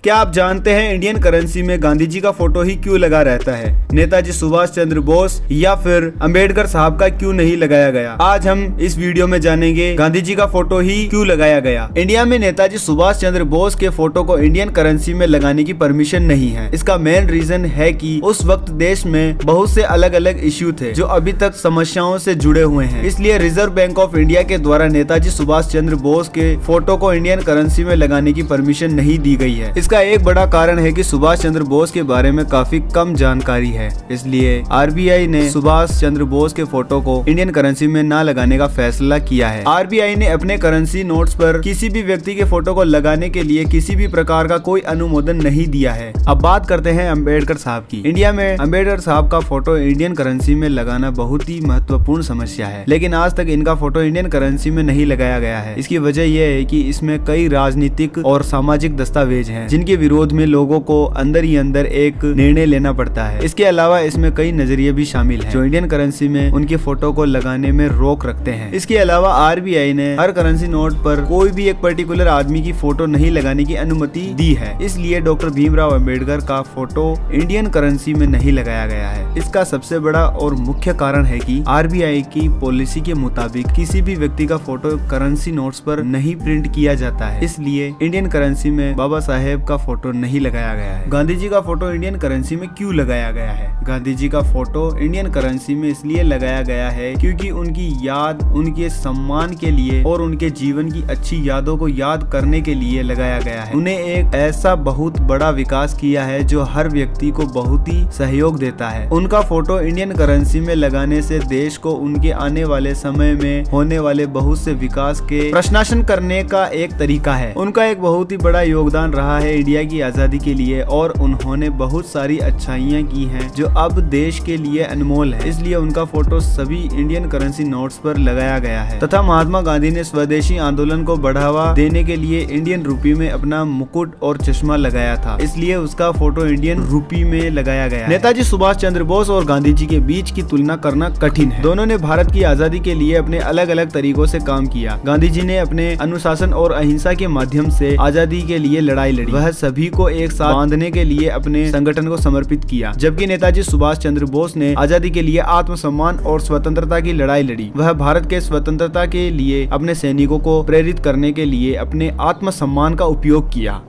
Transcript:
क्या आप जानते हैं इंडियन करेंसी में गांधी जी का फोटो ही क्यों लगा रहता है? नेताजी सुभाष चंद्र बोस या फिर अंबेडकर साहब का क्यों नहीं लगाया गया? आज हम इस वीडियो में जानेंगे गांधी जी का फोटो ही क्यों लगाया गया। इंडिया में नेताजी सुभाष चंद्र बोस के फोटो को इंडियन करेंसी में लगाने की परमिशन नहीं है। इसका मेन रीजन है कि उस वक्त देश में बहुत से अलग अलग इश्यू थे जो अभी तक समस्याओं से जुड़े हुए हैं। इसलिए रिजर्व बैंक ऑफ इंडिया के द्वारा नेताजी सुभाष चंद्र बोस के फोटो को इंडियन करेंसी में लगाने की परमिशन नहीं दी गई है। इसका एक बड़ा कारण है कि सुभाष चंद्र बोस के बारे में काफी कम जानकारी है, इसलिए आरबीआई ने सुभाष चंद्र बोस के फोटो को इंडियन करेंसी में ना लगाने का फैसला किया है। आरबीआई ने अपने करेंसी नोट्स पर किसी भी व्यक्ति के फोटो को लगाने के लिए किसी भी प्रकार का कोई अनुमोदन नहीं दिया है। अब बात करते हैं अंबेडकर साहब की। इंडिया में अंबेडकर साहब का फोटो इंडियन करेंसी में लगाना बहुत ही महत्वपूर्ण समस्या है, लेकिन आज तक इनका फोटो इंडियन करेंसी में नहीं लगाया गया है। इसकी वजह यह है कि इसमें कई राजनीतिक और सामाजिक दस्तावेज हैं, जिनके विरोध में लोगों को अंदर ही अंदर एक निर्णय लेना पड़ता है। इसके अलावा इसमें कई नजरिए भी शामिल हैं, जो इंडियन करेंसी में उनके फोटो को लगाने में रोक रखते हैं। इसके अलावा आरबीआई ने हर करेंसी नोट पर कोई भी एक पर्टिकुलर आदमी की फोटो नहीं लगाने की अनुमति दी है। इसलिए डॉक्टर भीमराव अंबेडकर का फोटो इंडियन करेंसी में नहीं लगाया गया है। इसका सबसे बड़ा और मुख्य कारण है कि आरबीआई की पॉलिसी के मुताबिक किसी भी व्यक्ति का फोटो करेंसी नोट्स पर नहीं प्रिंट किया जाता है। इसलिए इंडियन करेंसी में बाबा साहेब का फोटो नहीं लगाया गया है। गांधी जी का फोटो इंडियन करेंसी में क्यों लगाया गया है? गांधी जी का फोटो इंडियन करेंसी में इसलिए लगाया गया है क्योंकि उनकी याद, उनके सम्मान के लिए और उनके जीवन की अच्छी यादों को याद करने के लिए लगाया गया है। उन्हें एक ऐसा बहुत बड़ा विकास किया है जो हर व्यक्ति को बहुत ही सहयोग देता है। उनका फोटो इंडियन करेंसी में लगाने से देश को उनके आने वाले समय में होने वाले बहुत से विकास के प्रश्नासन करने का एक तरीका है। उनका एक बहुत ही बड़ा योगदान रहा है इंडिया की आजादी के लिए और उन्होंने बहुत सारी अच्छाइयाँ की हैं जो अब देश के लिए अनमोल है। इसलिए उनका फोटो सभी इंडियन करेंसी नोट्स पर लगाया गया है। तथा महात्मा गांधी ने स्वदेशी आंदोलन को बढ़ावा देने के लिए इंडियन रूपी में अपना मुकुट और चश्मा लगाया था, इसलिए उसका फोटो इंडियन रूपी में लगाया गया है। नेताजी सुभाष चंद्र बोस और गांधी जी के बीच की तुलना करना कठिन है। दोनों ने भारत की आजादी के लिए अपने अलग अलग तरीकों से काम किया। गांधी जी ने अपने अनुशासन और अहिंसा के माध्यम से आजादी के लिए लड़ाई लड़ी। वह सभी को एक साथ बांधने के लिए अपने संगठन को समर्पित किया, जबकि नेताजी सुभाष चंद्र बोस ने आजादी के लिए आत्मसम्मान और स्वतंत्रता की लड़ाई लड़ी। वह भारत के स्वतंत्रता के लिए अपने सैनिकों को प्रेरित करने के लिए अपने आत्मसम्मान का उपयोग किया।